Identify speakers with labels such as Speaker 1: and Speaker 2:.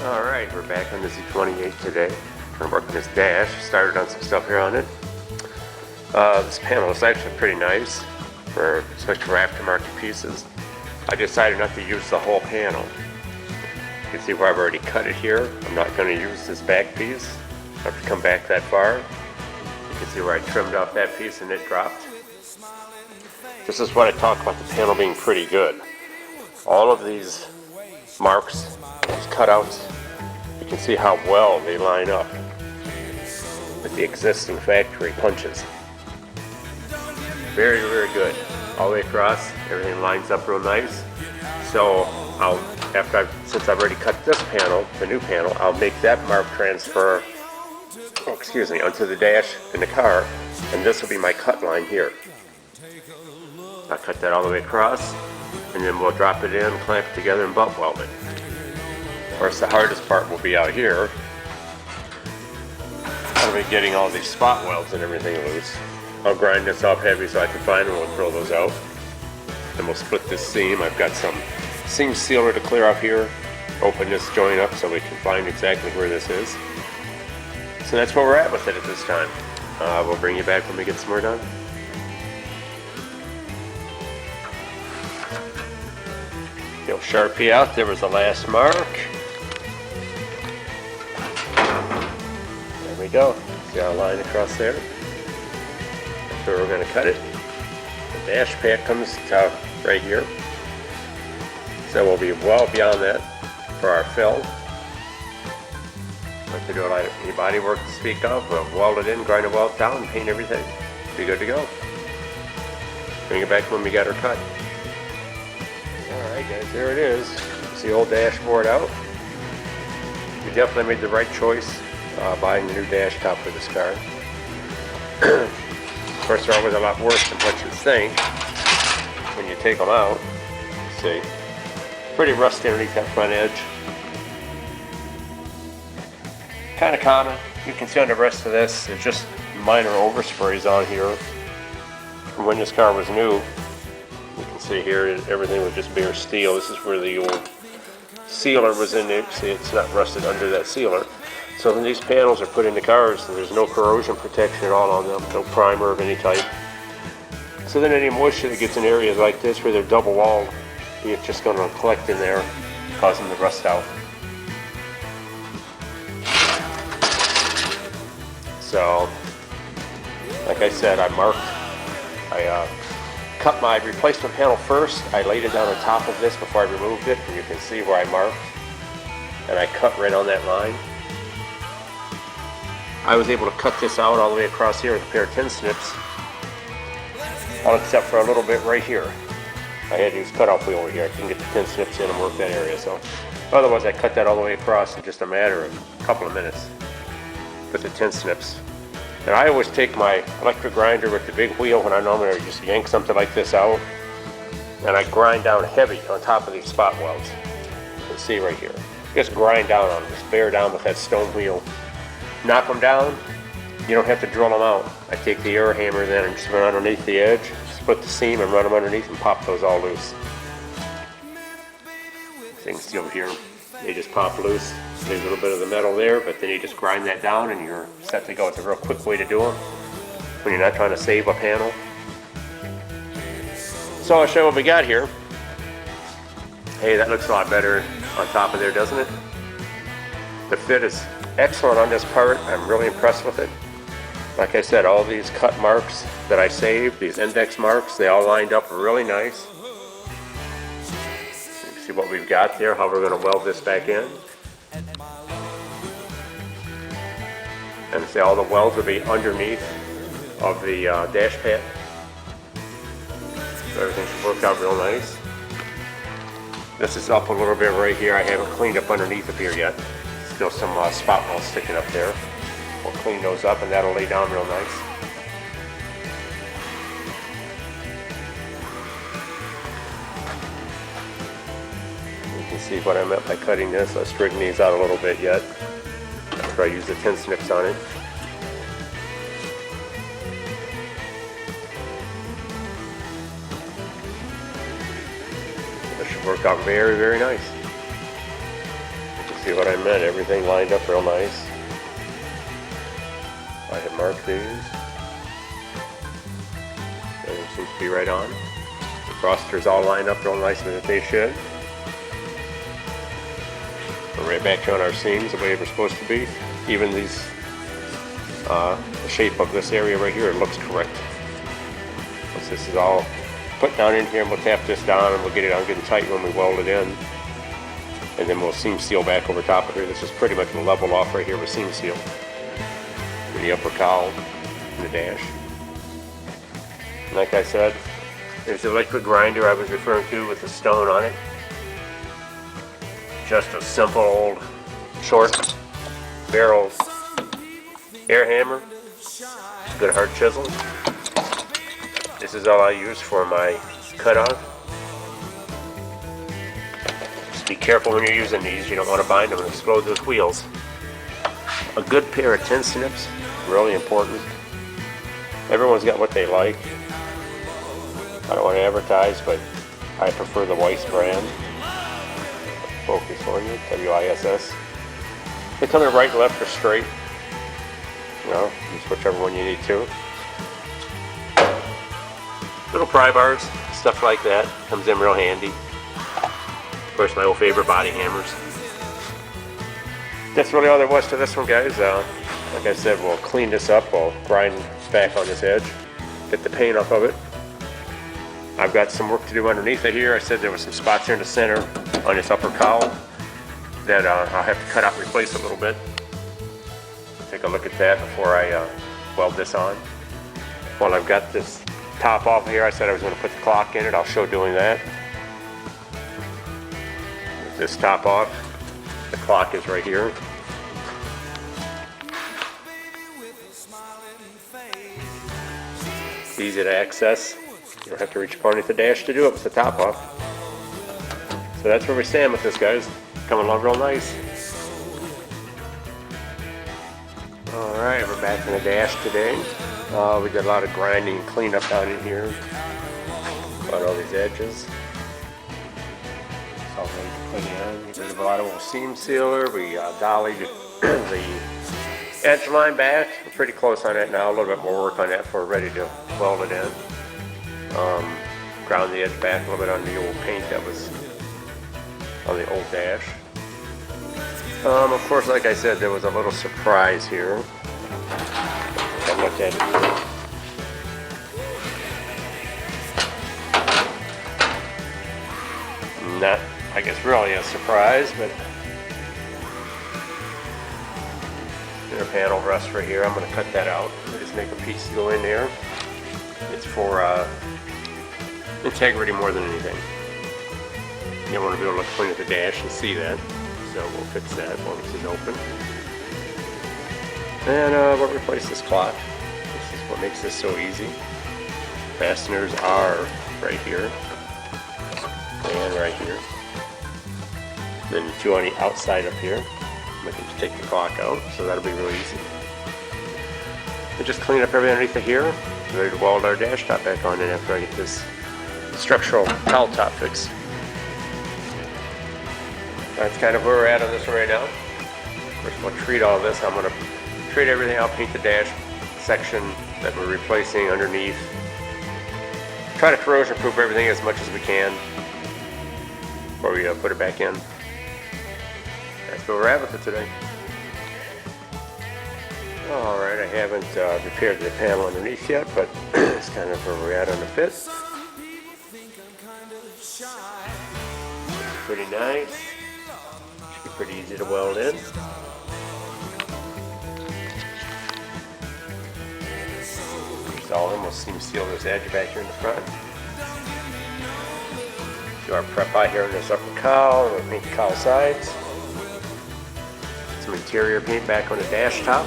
Speaker 1: Alright, we're back on the Z28 today. We're working this dash. Started on some stuff here on it. This panel is actually pretty nice, especially for aftermarket pieces. I decided not to use the whole panel. You can see where I've already cut it here. I'm not going to use this back piece. I have to come back that far. You can see where I trimmed off that piece and it dropped. This is what I talk about the panel being pretty good. All of these marks, these cutouts, you can see how well they line up with the existing factory punches. Very, very good. All the way across, everything lines up real nice. So since I've already cut this panel, the new panel, I'll make that mark transfer, onto the dash in the car, and this will be my cut line here. I'll cut that all the way across, and then we'll drop it in, clamp it together, and butt weld it. Of course, the hardest part will be out here. I'll be getting all these spot welds and everything loose. I'll grind this up heavy so I can find them. We'll throw those out. Then we'll split this seam. I've got some seam sealer to clear off here. Open this joint up so we can find exactly where this is. So that's where we're at with it at this time. We'll bring you back when we get some more done. You'll Sharpie out. There was the last mark. There we go. See our line across there? That's where we're going to cut it. The dash pad comes out right here. So we'll be well beyond that for our fill. Like to do any body work to speak of, we'll weld it in, grind it weld down, and paint everything. Be good to go. Bring it back when we got her cut. Alright guys, there it is. It's the old dashboard out. We definitely made the right choice buying the new dash top for this car. Of course, they're always a lot worse than what you think when you take them out. See, pretty rusty underneath that front edge. Kind of common. You can see on the rest of this, there's just minor oversprays on here. From when this car was new, you can see here everything was just bare steel. This is where the old sealer was in there. See, it's not rusted under that sealer. So when these panels are put into cars, there's no corrosion protection at all on them, no primer of any type. So then any moisture that gets in areas like this where they're double walled, it's just going to collect in there, cause them to rust out. So, like I said, I cut my replacement panel first. I laid it down on top of this before I removed it, and you can see where I marked. And I cut right on that line. I was able to cut this out all the way across here with a pair of tin snips, all except for a little bit right here. I had to use cutoff wheel over here. I couldn't get the tin snips in and work that area, so otherwise I cut that all the way across in just a matter of a couple of minutes with the tin snips. And I always take my electric grinder with the big wheel when I normally just yank something like this out, and I grind down heavy on top of these spot welds. You can see right here. Just grind down on them, just bear down with that stone wheel. Knock them down, you don't have to drill them out. I take the air hammer then and just run underneath the edge, split the seam and run them underneath and pop those all loose. Things see over here, they just pop loose. There's a little bit of the metal there, but then you just grind that down and you're set to go. It's a real quick way to do them when you're not trying to save a panel. So I'll show you what we got here. Hey, that looks a lot better on top of there, doesn't it? The fit is excellent on this part. I'm really impressed with it. Like I said, all these cut marks that I saved, these index marks, they all lined up really nice. You can see what we've got there, how we're going to weld this back in. And see, all the welds will be underneath of the dash pad. So everything should work out real nice. This is up a little bit right here. I haven't cleaned up underneath of here yet. Still some spot welds sticking up there. We'll clean those up and that'll lay down real nice. You can see what I meant by cutting this. I'll straighten these out a little bit yet after I use the tin snips on it. This should work out very, very nice. See what I meant? Everything lined up real nice. I have marked these. Everything seems to be right on. The thrusters all lined up real nicely that they should. We're right back on our seams the way they're supposed to be. Even these, the shape of this area right here, it looks correct. Once this is all put down in here, and we'll tap this down and we'll get it on getting tight when we weld it in. And then we'll seam seal back over top of here. This is pretty much going to level off right here with seam seal. In the upper cowl and the dash. And like I said, there's the liquid grinder I was referring to with the stone on it. Just a simple old short barrel air hammer. Good hard chisel. This is all I use for my cutoff. Just be careful when you're using these. You don't want to bind them and explode those wheels. A good pair of tin snips, really important. Everyone's got what they like. I don't want to advertise, but I prefer the Weiss brand. Focus for you, W-I-S-S. They come in right, left, or straight. You know, use whichever one you need to. Little pry bars, stuff like that, comes in real handy. Of course, my old favorite body hammers. That's really all there was to this one, guys. Like I said, we'll clean this up. We'll grind back on this edge, get the paint off of it. I've got some work to do underneath it here. I said there was some spots here in the center on this upper cowl that I'll have to cut out and replace a little bit. Take a look at that before I weld this on. While I've got this top off here, I said I was going to put the clock in it. I'll show doing that. With this top off, the clock is right here. It's easy to access. You don't have to reach underneath the dash to do it with the top off. So that's where we stand with this, guys. Coming along real nice. Alright, we're back in the dash today. We did a lot of grinding and cleanup down in here. About all these edges. It's all ready to clean on. Get rid of a lot of old seam sealer. We dollied the edge line back. We're pretty close on it now. A little bit more work on that before we're ready to weld it in. Ground the edge back a little bit on the old paint that was on the old dash. Of course, like I said, there was a little surprise here. I looked at it. Not, I guess, really a surprise, but inner panel rust right here. I'm going to cut that out. Just make a piece to go in there. It's for integrity more than anything. You want to be able to point at the dash and see that. So we'll fix that once this is open. And we'll replace this clock. This is what makes this so easy. Fasteners are right here. And right here. Then the two on the outside up here. We can just take the clock out, so that'll be really easy. And just clean up everything underneath it here. Ready to weld our dash top back on, and after I get this structural cowl top fixed. That's kind of where we're at on this right now. Of course, we'll treat all this. I'm going to treat everything out, paint the dash section that we're replacing underneath. Try to corrosion proof everything as much as we can before we put it back in. That's where we're at with it today. Alright, I haven't repaired the panel underneath yet, but it's kind of where we're at on the fit. Pretty nice. Should be pretty easy to weld in. So I'll almost seam seal this edge back here in the front. Do our prep eye here on this upper cowl, and we'll paint the cowl sides. Some interior paint back on the dash top.